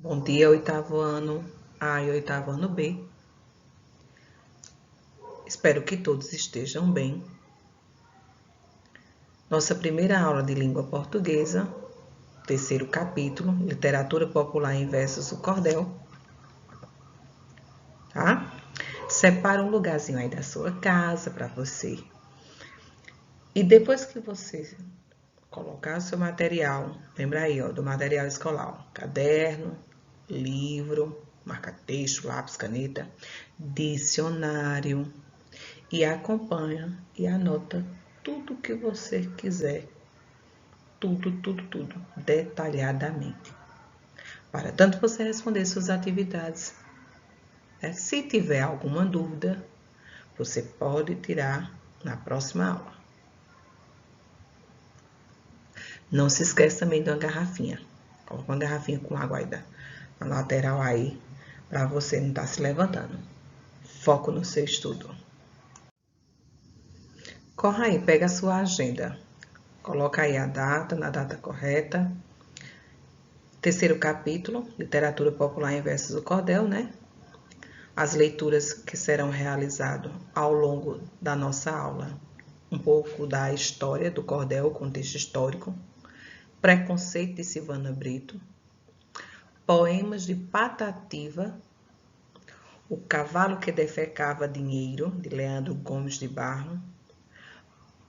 Bom dia, oitavo ano A e oitavo ano B. Espero que todos estejam bem. Nossa primeira aula de língua portuguesa, terceiro capítulo, Literatura Popular em Versos do Cordel. Tá? Separa um lugarzinho aí da sua casa para você. E depois que você colocar o seu material, lembra aí, ó, do material escolar, caderno, livro, marca-texto, lápis, caneta, dicionário, e acompanha e anota tudo que você quiser, tudo, detalhadamente, para tanto você responder suas atividades. Se tiver alguma dúvida, você pode tirar na próxima aula. Não se esqueça também de uma garrafinha. Coloca uma garrafinha com água aí na lateral aí, para você não estar se levantando. Foco no seu estudo. Corra aí, pega a sua agenda. Coloca aí a data, na data correta. Terceiro capítulo, Literatura Popular em Versos do Cordel, né? As leituras que serão realizadas ao longo da nossa aula. Um pouco da história do cordel, o contexto histórico. Preconceito de Silvana Brito. Poemas de Patativa. O Cavalo que Defecava Dinheiro, de Leandro Gomes de Barro.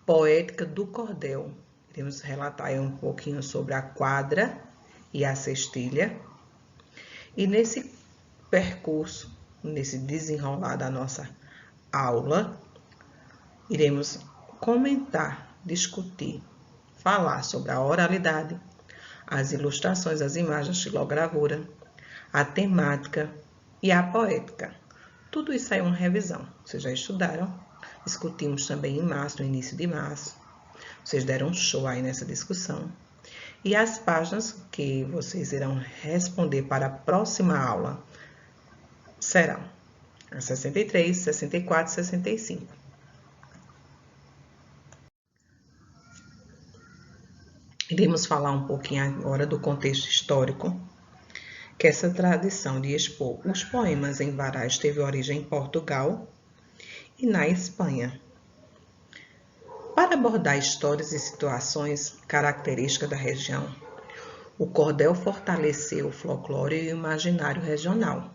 Poética do Cordel. Iremos relatar aí um pouquinho sobre a quadra e a cestilha. E nesse percurso, nesse desenrolar da nossa aula, iremos comentar, discutir, falar sobre a oralidade, as ilustrações, as imagens, a xilogravura, a temática e a poética. Tudo isso aí é uma revisão. Vocês já estudaram? Discutimos também em março, no início de março. Vocês deram um show aí nessa discussão. E as páginas que vocês irão responder para a próxima aula serão a 63, 64 e 65. Iremos falar um pouquinho agora do contexto histórico, que essa tradição de expor os poemas em varais teve origem em Portugal e na Espanha. Para abordar histórias e situações características da região, o cordel fortaleceu o folclore e o imaginário regional.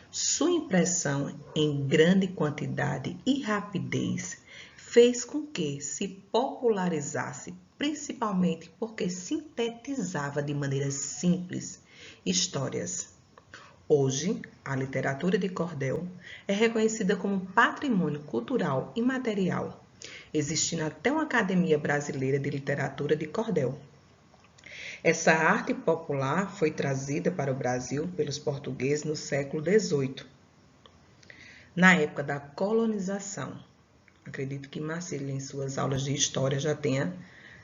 Sua impressão em grande quantidade e rapidez fez com que se popularizasse, principalmente porque sintetizava de maneira simples histórias. Hoje, a literatura de cordel é reconhecida como patrimônio cultural imaterial, existindo até uma Academia Brasileira de Literatura de Cordel. Essa arte popular foi trazida para o Brasil pelos portugueses no século XVIII, na época da colonização. Acredito que Marcílio, em suas aulas de história, já tenha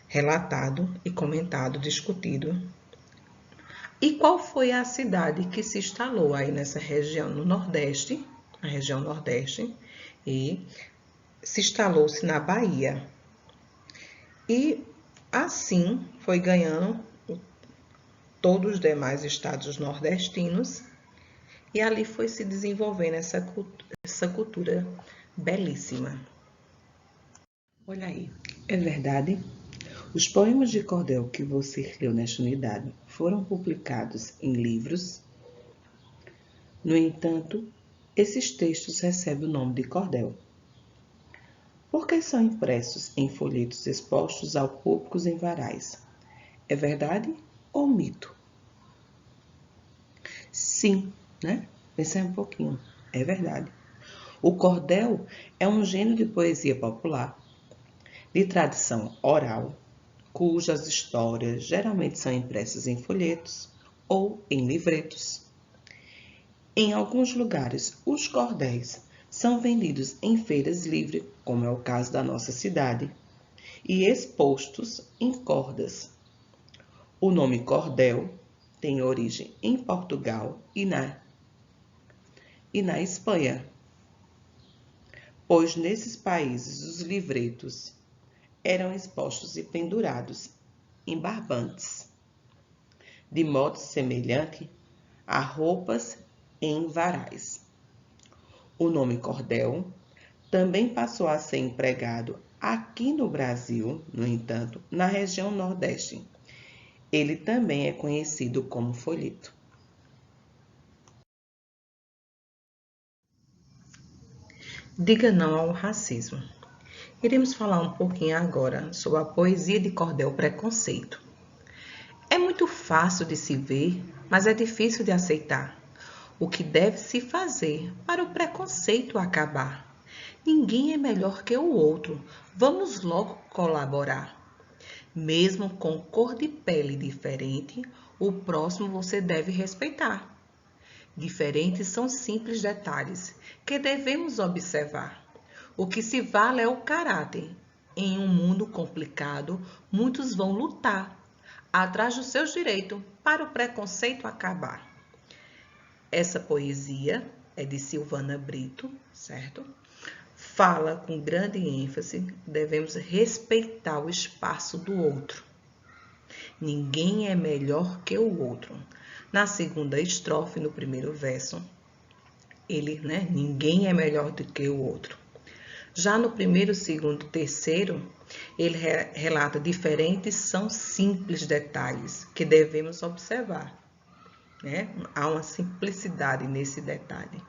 relatado e comentado, discutido. E qual foi a cidade que se instalou aí nessa região no Nordeste, na região Nordeste, e se instalou-se na Bahia. E assim foi ganhando todos os demais estados nordestinos, e ali foi se desenvolvendo essa cultura belíssima. Olha aí, é verdade? Os poemas de cordel que você leu nesta unidade foram publicados em livros. No entanto, esses textos recebem o nome de cordel, porque são impressos em folhetos expostos ao público em varais. É verdade ou mito? Sim, né? Pensei um pouquinho. É verdade. O cordel é um gênero de poesia popular, de tradição oral, cujas histórias geralmente são impressas em folhetos ou em livretos. Em alguns lugares, os cordéis são vendidos em feiras livres, como é o caso da nossa cidade, e expostos em cordas. O nome cordel tem origem em Portugal e na Espanha, pois nesses países os livretos eram expostos e pendurados em barbantes. De modo semelhante, a roupas em varais. O nome cordel também passou a ser empregado aqui no Brasil, no entanto, na região Nordeste. Ele também é conhecido como folheto. Diga não ao racismo. Iremos falar um pouquinho agora sobre a poesia de cordel Preconceito. É muito fácil de se ver, mas é difícil de aceitar. O que deve se fazer para o preconceito acabar? Ninguém é melhor que o outro. Vamos logo colaborar. Mesmo com cor de pele diferente, o próximo você deve respeitar. Diferentes são simples detalhes que devemos observar. O que se vale é o caráter. Em um mundo complicado, muitos vão lutar atrás dos seus direitos para o preconceito acabar. Essa poesia é de Silvana Brito, certo? Fala com grande ênfase, devemos respeitar o espaço do outro. Ninguém é melhor que o outro. Na segunda estrofe, no primeiro verso, ninguém é melhor do que o outro. Já no primeiro, segundo, terceiro, ele relata diferentes são simples detalhes que devemos observar. Há uma simplicidade nesse detalhe.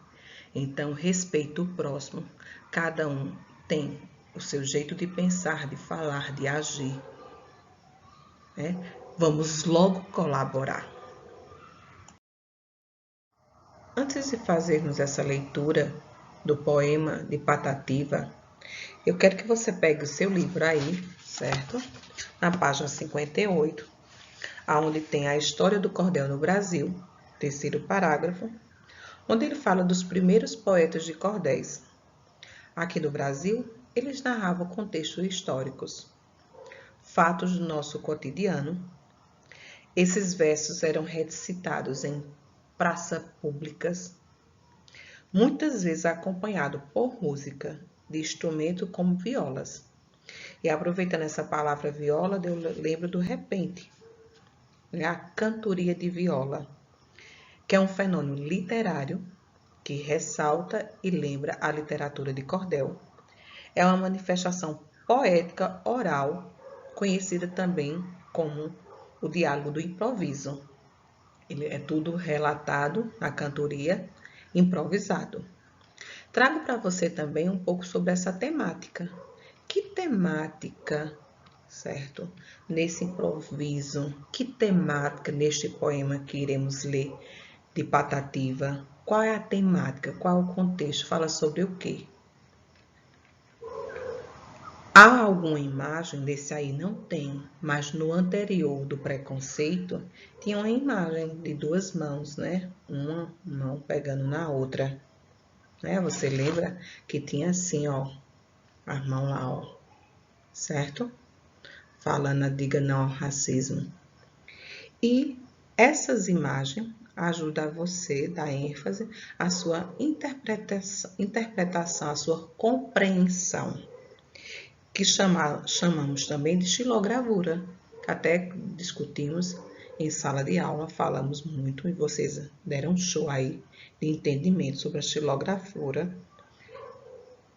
Então, respeito o próximo. Cada um tem o seu jeito de pensar, de falar, de agir. Vamos logo colaborar. Antes de fazermos essa leitura do poema de Patativa, eu quero que você pegue o seu livro aí, certo? Na página 58, onde tem a história do cordel no Brasil, terceiro parágrafo, onde ele fala dos primeiros poetas de cordéis. Aqui no Brasil, eles narravam contextos históricos, fatos do nosso cotidiano. Esses versos eram recitados em praças públicas, muitas vezes acompanhado por música de instrumento como violas. E aproveitando essa palavra viola, eu lembro do repente, a cantoria de viola, que é um fenômeno literário que ressalta e lembra a literatura de cordel. É uma manifestação poética oral, conhecida também como o diálogo do improviso. Ele é tudo relatado na cantoria, improvisado. Trago para você também um pouco sobre essa temática. Que temática, certo? Nesse improviso, que temática neste poema que iremos ler de Patativa? Qual é a temática? Qual é o contexto? Fala sobre o quê? Há alguma imagem desse aí? Não tem, mas no anterior do preconceito tinha uma imagem de duas mãos, Uma mão pegando na outra, Você lembra que tinha assim, a mão lá, certo? Falando, diga não ao racismo. E essas imagens ajudam você, dar ênfase à sua interpretação, à sua compreensão, que chamamos também de xilogravura, que até discutimos em sala de aula, falamos muito e vocês deram um show aí de entendimento sobre a xilogravura.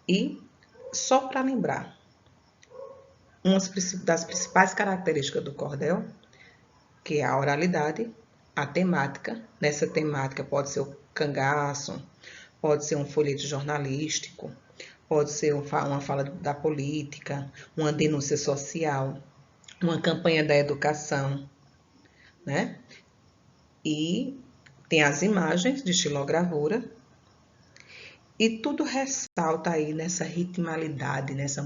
E só para lembrar, uma das principais características do cordel, que é a oralidade, a temática. Nessa temática pode ser o cangaço, pode ser um folheto jornalístico, pode ser uma fala da política, uma denúncia social, uma campanha da educação, E tem as imagens de xilogravura e tudo ressalta aí nessa ritmalidade, nessa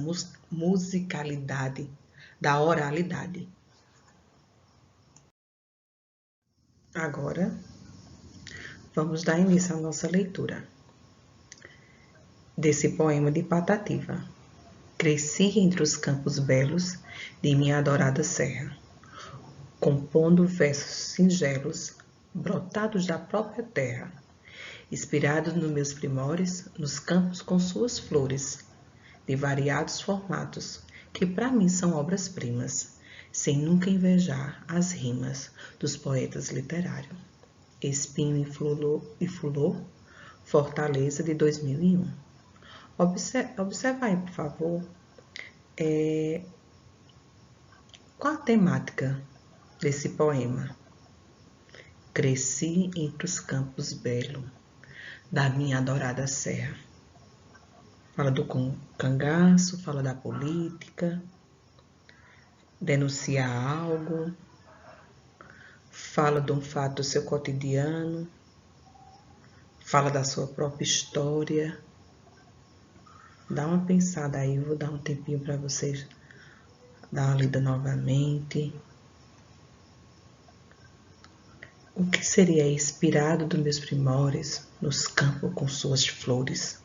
musicalidade da oralidade. Agora, vamos dar início à nossa leitura desse poema de Patativa. Cresci entre os campos belos de minha adorada serra, compondo versos singelos, brotados da própria terra, inspirados nos meus primores, nos campos com suas flores, de variados formatos, que para mim são obras-primas, sem nunca invejar as rimas dos poetas literários. Espinho e Flor, Fortaleza, de 2001. Observa aí, por favor, qual a temática desse poema? Cresci entre os campos belos da minha adorada serra. Fala do cangaço, fala da política, denuncia algo, fala de um fato do seu cotidiano, fala da sua própria história. Dá uma pensada aí, vou dar um tempinho para vocês dar uma lida novamente. O que seria inspirado dos meus primores nos campos com suas flores,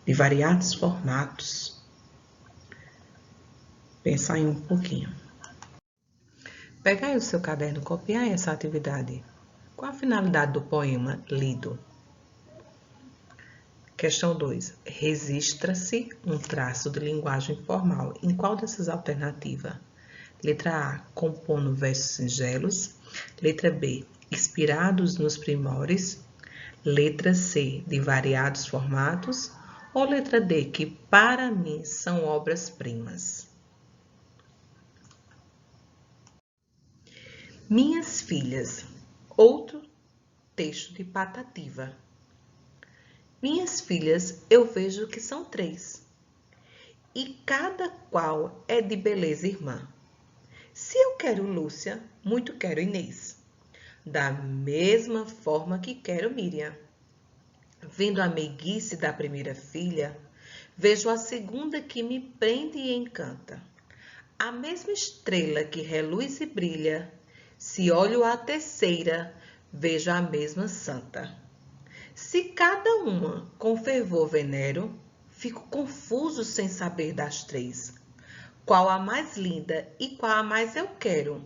de variados formatos? Pensar em um pouquinho. Pegar aí o seu caderno e copiar essa atividade. Qual a finalidade do poema lido? Questão 2. Registra-se um traço de linguagem formal. Em qual dessas alternativas? Letra A. Compondo versos singelos. Letra B. Inspirados nos primores. Letra C. De variados formatos. Ou letra D. Que para mim são obras-primas. Minhas filhas. Outro texto de Patativa. Minhas filhas, eu vejo que são 3, e cada qual é de beleza irmã. Se eu quero Lúcia, muito quero Inês, da mesma forma que quero Miriam. Vendo a meiguice da primeira filha, vejo a segunda que me prende e encanta. A mesma estrela que reluz e brilha, se olho a terceira, vejo a mesma santa. Se cada uma com fervor venero, fico confuso sem saber das 3. Qual a mais linda e qual a mais eu quero?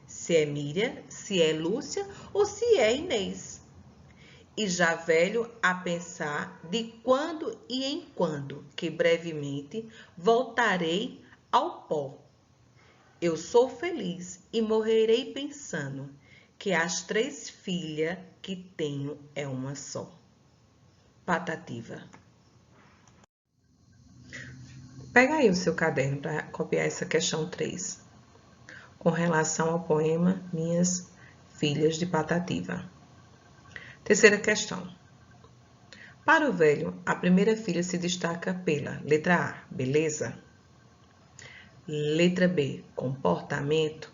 Se é Miriam, se é Lúcia ou se é Inês. E já velho a pensar de quando e em quando, que brevemente voltarei ao pó. Eu sou feliz e morrerei pensando que as 3 filhas que tenho é uma só. Patativa. Pega aí o seu caderno para copiar essa questão 3, com relação ao poema Minhas Filhas de Patativa. Terceira questão. Para o velho, a primeira filha se destaca pela letra A, beleza. Letra B, comportamento.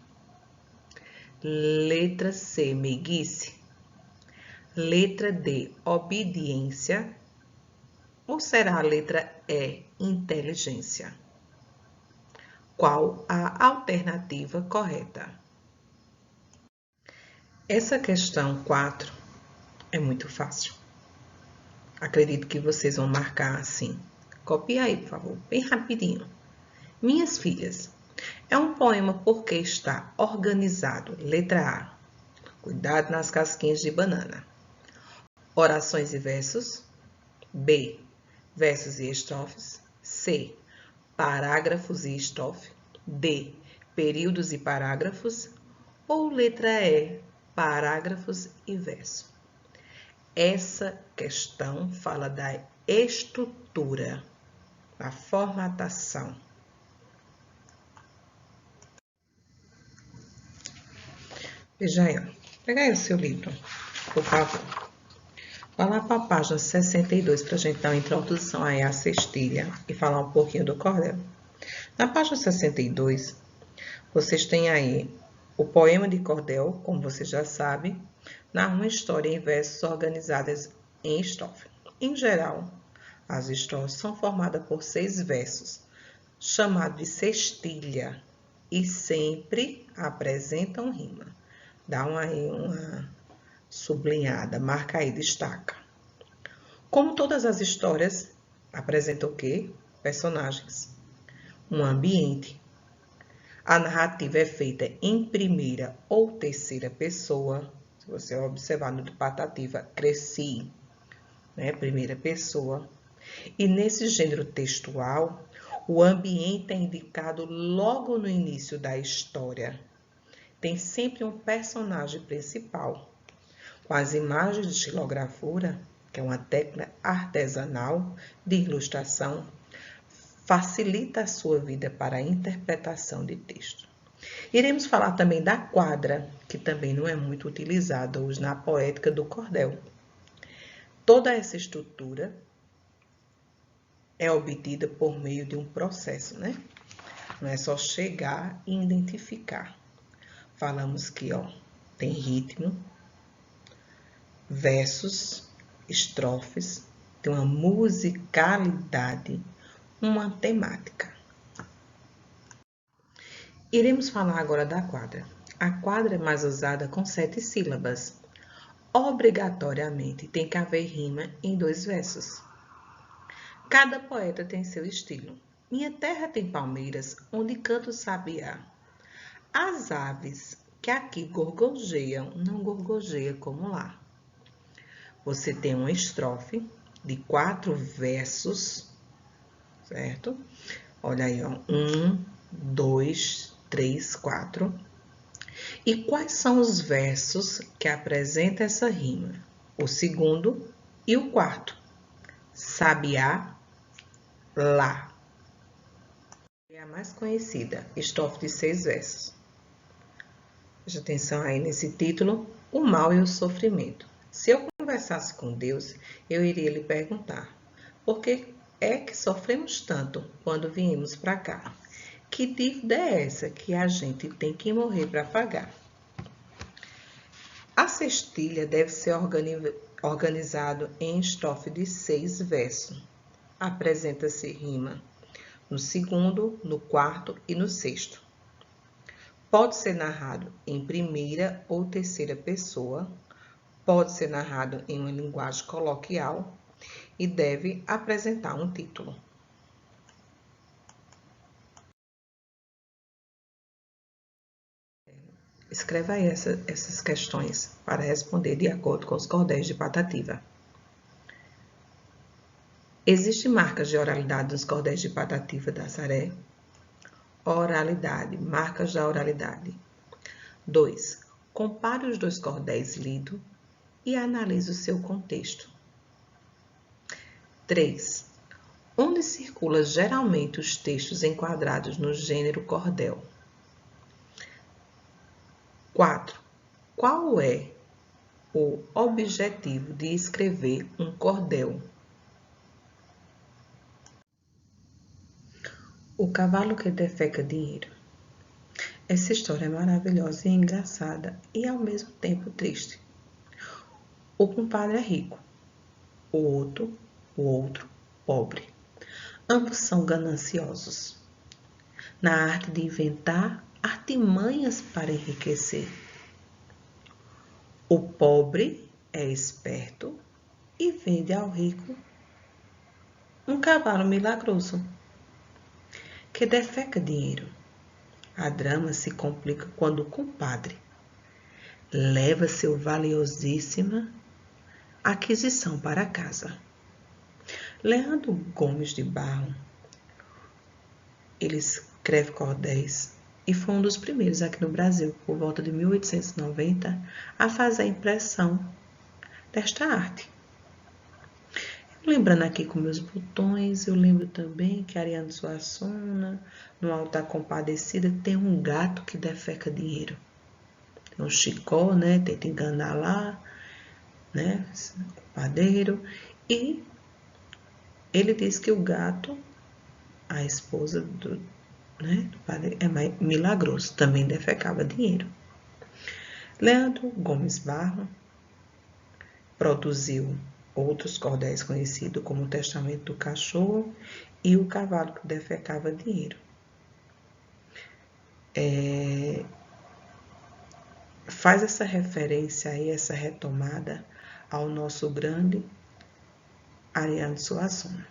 Letra C, meiguice. Letra D, obediência. Ou será a letra E, inteligência? Qual a alternativa correta? Essa questão 4 é muito fácil. Acredito que vocês vão marcar assim. Copia aí, por favor, bem rapidinho. Minhas filhas. É um poema porque está organizado. Letra A. Cuidado nas casquinhas de banana. Orações e versos. B. Versos e estrofes. C. Parágrafos e estrofe. D. Períodos e parágrafos. Ou letra E. Parágrafos e verso. Essa questão fala da estrutura, da formatação. Veja aí, pega aí o seu livro, por favor. Vá lá para a página 62 para a gente dar uma introdução aí à cestilha e falar um pouquinho do cordel. Na página 62, vocês têm aí o poema de cordel, como você já sabe, narra uma história em versos organizadas em estrofe. Em geral, as estrofes são formadas por 6 versos, chamados de cestilha, e sempre apresentam rima. Dá uma sublinhada, marca aí, destaca. Como todas as histórias, apresentam o quê? Personagens. Um ambiente. A narrativa é feita em primeira ou terceira pessoa. Se você observar no de Patativa, cresci, né? Primeira pessoa. E nesse gênero textual, o ambiente é indicado logo no início da história. Tem sempre um personagem principal. com as imagens de xilografura, que é uma técnica artesanal de ilustração, facilita a sua vida para a interpretação de texto. Iremos falar também da quadra, que também não é muito utilizada hoje na poética do cordel. Toda essa estrutura é obtida por meio de um processo, né? Não é só chegar e identificar. Falamos que, tem ritmo, versos, estrofes, tem uma musicalidade, uma temática. Iremos falar agora da quadra. A quadra é mais usada com 7 sílabas. Obrigatoriamente tem que haver rima em 2 versos. Cada poeta tem seu estilo. Minha terra tem palmeiras, onde canta o sabiá. As aves que aqui gorgojeiam, não gorgojeiam como lá. Você tem uma estrofe de 4 versos, certo? Olha aí, 1, 2, 3, 4. E quais são os versos que apresentam essa rima? O segundo e o quarto. Sabiá, lá. É a mais conhecida, estrofe de 6 versos. Preste atenção aí nesse título, o mal e o sofrimento. Se eu conversasse com Deus, eu iria lhe perguntar, por que é que sofremos tanto quando viemos para cá? Que dívida é essa que a gente tem que morrer para pagar? A cestilha deve ser organizado em estrofe de 6 versos. Apresenta-se rima no segundo, no quarto e no sexto. Pode ser narrado em primeira ou terceira pessoa, pode ser narrado em uma linguagem coloquial e deve apresentar um título. Escreva aí essas questões para responder de acordo com os cordéis de Patativa. Existem marcas de oralidade nos cordéis de Patativa da Saré? Oralidade, marcas da oralidade. 2. Compare os 2 cordéis lidos e analise o seu contexto. 3. Onde circula geralmente os textos enquadrados no gênero cordel? 4. Qual é o objetivo de escrever um cordel? O cavalo que defeca dinheiro. Essa história é maravilhosa e engraçada e ao mesmo tempo triste. O compadre é rico, o outro pobre. Ambos são gananciosos na arte de inventar artimanhas para enriquecer. O pobre é esperto e vende ao rico um cavalo milagroso que defeca dinheiro. A drama se complica quando o compadre leva seu valiosíssima aquisição para casa. Leandro Gomes de Barro, ele escreve cordéis e foi um dos primeiros aqui no Brasil, por volta de 1890, a fazer a impressão desta arte. Lembrando aqui com meus botões, eu lembro também que Ariano Suassuna, no Alto da Compadecida, tem um gato que defeca dinheiro. Tem um Chicó, né? Tenta enganar lá, né? O padeiro. E ele diz que o gato, a esposa do padeiro, é milagroso, também defecava dinheiro. Leandro Gomes Barro produziu outros cordéis conhecidos como o Testamento do Cachorro e o Cavalo que defecava dinheiro. Faz essa referência aí, essa retomada ao nosso grande Ariano Suassuna.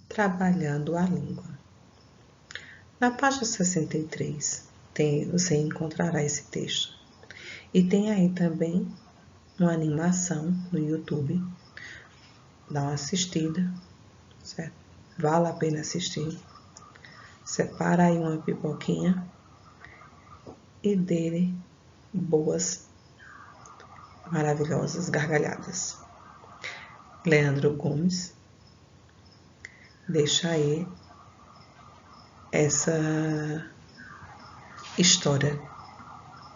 Trabalhando a língua. Na página 63, você encontrará esse texto. E tem aí também uma animação no YouTube. Dá uma assistida, certo? Vale a pena assistir. Separa aí uma pipoquinha e dê boas, maravilhosas gargalhadas. Leandro Gomes deixa aí essa história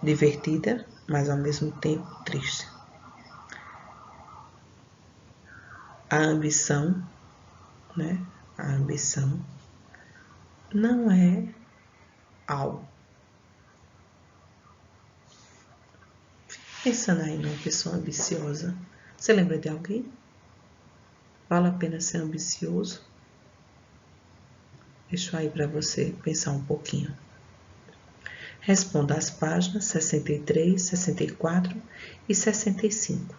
divertida, mas ao mesmo tempo triste. A ambição, né? A ambição não é algo. Pensando aí numa pessoa ambiciosa, você lembra de alguém? Vale a pena ser ambicioso? Deixo aí para você pensar um pouquinho. Responda às páginas 63, 64 e 65.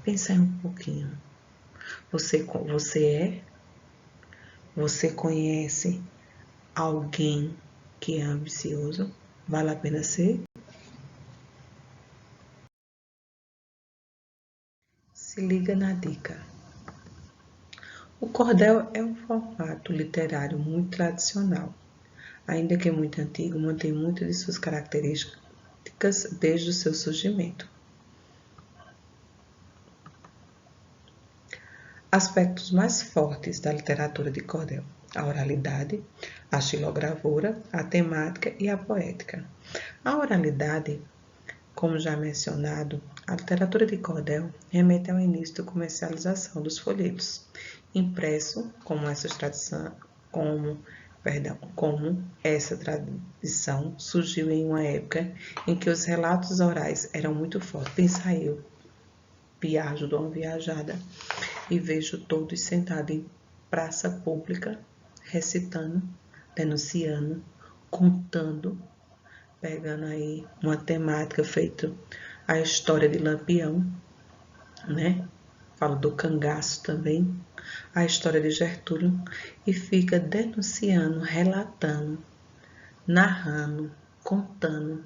Pensa aí um pouquinho. Você conhece alguém que é ambicioso? Vale a pena ser? Se liga na dica. O cordel é um formato literário muito tradicional. Ainda que muito antigo, mantém muitas de suas características desde o seu surgimento. Aspectos mais fortes da literatura de cordel: a oralidade, a xilogravura, a temática e a poética. A oralidade, como já mencionado, a literatura de cordel remete ao início da comercialização dos folhetos, impresso como essa tradição surgiu em uma época em que os relatos orais eram muito fortes. Pensa eu, viajo, dou uma viajada e vejo todos sentados em praça pública, recitando, denunciando, contando, pegando aí uma temática feita a história de Lampião, né? Falo do cangaço também, a história de Gertúlio, e fica denunciando, relatando, narrando, contando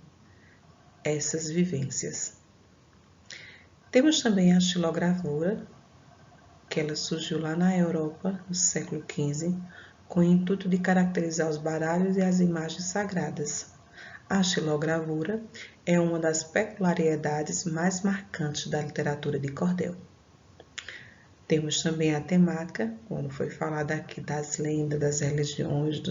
essas vivências. Temos também a xilogravura, que ela surgiu lá na Europa, no século XV, com o intuito de caracterizar os baralhos e as imagens sagradas. A xilogravura é uma das peculiaridades mais marcantes da literatura de cordel. Temos também a temática, quando foi falado aqui das lendas, das religiões,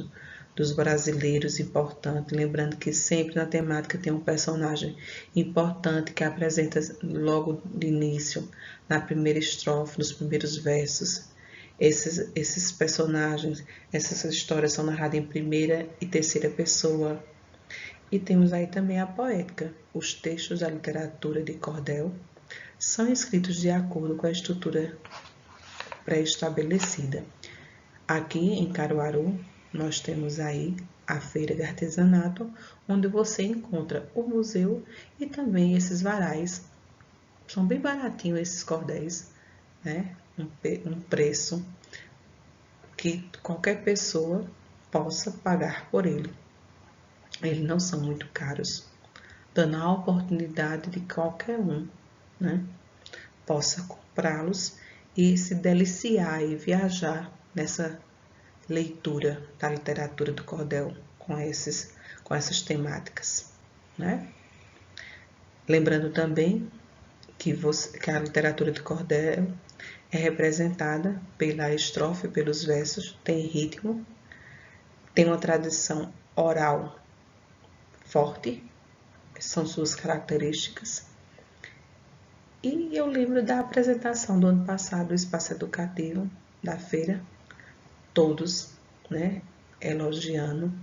dos brasileiros importantes, lembrando que sempre na temática tem um personagem importante que apresenta logo de início, na primeira estrofe, nos primeiros versos. Esses personagens, essas histórias são narradas em primeira e terceira pessoa. E temos aí também a poética. Os textos da literatura de cordel são escritos de acordo com a estrutura pré-estabelecida. Aqui em Caruaru, nós temos aí a feira de artesanato, onde você encontra o museu e também esses varais. São bem baratinhos esses cordéis, né? Um preço que qualquer pessoa possa pagar por ele. Eles não são muito caros, dando a oportunidade de qualquer um, né, possa comprá-los e se deliciar e viajar nessa leitura da literatura do cordel com essas temáticas, né? Lembrando também que a literatura do cordel é representada pela estrofe, pelos versos, tem ritmo, tem uma tradição oral forte, são suas características. E eu lembro da apresentação do ano passado do Espaço Educativo da feira, todos, né, elogiando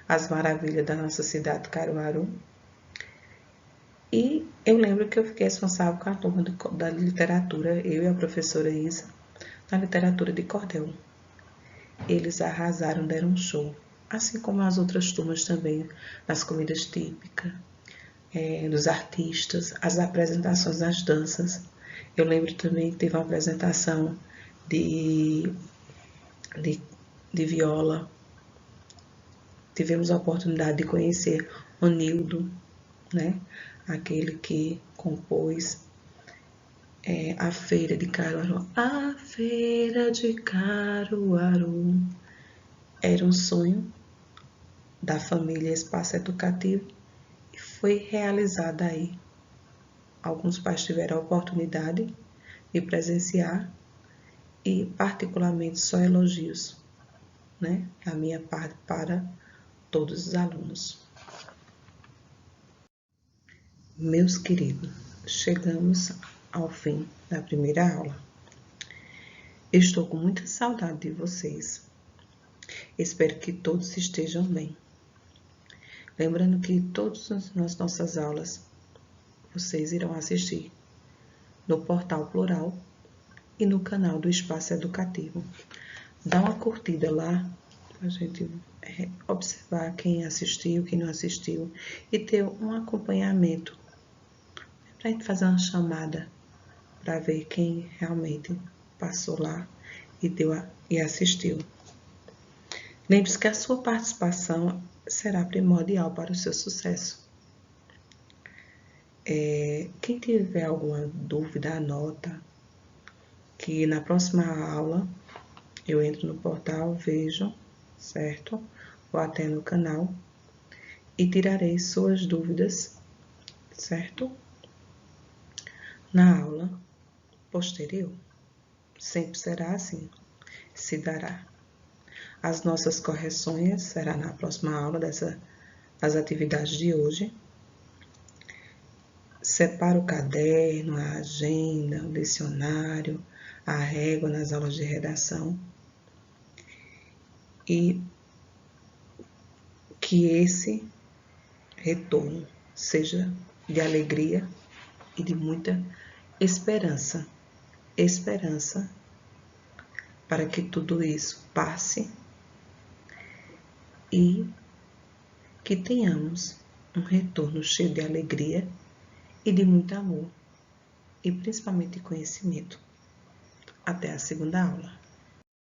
as maravilhas da nossa cidade, Caruaru. E eu lembro que eu fiquei responsável com a turma da literatura, eu e a professora Isa, na literatura de cordel. Eles arrasaram, deram um show, assim como as outras turmas também, nas comidas típicas, dos artistas, as apresentações das danças. Eu lembro também que teve uma apresentação de viola. Tivemos a oportunidade de conhecer o Nildo, né? Aquele que compôs a Feira de Caruaru. A Feira de Caruaru Era um sonho da família Espaço Educativo e foi realizada aí. Alguns pais tiveram a oportunidade de presenciar e particularmente só elogios, né, da minha parte para todos os alunos. Meus queridos, chegamos ao fim da primeira aula. Estou com muita saudade de vocês. Espero que todos estejam bem. Lembrando que todas as nossas aulas vocês irão assistir no Portal Plural e no canal do Espaço Educativo. Dá uma curtida lá, para a gente observar quem assistiu, quem não assistiu, e ter um acompanhamento, para a gente fazer uma chamada, para ver quem realmente passou lá e assistiu. Lembre-se que a sua participação será primordial para o seu sucesso. Quem tiver alguma dúvida, anota, que na próxima aula eu entro no portal, vejo, certo? Ou até no canal e tirarei suas dúvidas, certo? Na aula posterior. Sempre será assim, se dará. As nossas correções será na próxima aula das atividades de hoje. Separa o caderno, a agenda, o dicionário, a régua nas aulas de redação. E que esse retorno seja de alegria e de muita esperança. Esperança para que tudo isso passe e que tenhamos um retorno cheio de alegria e de muito amor, e principalmente de conhecimento. Até a segunda aula.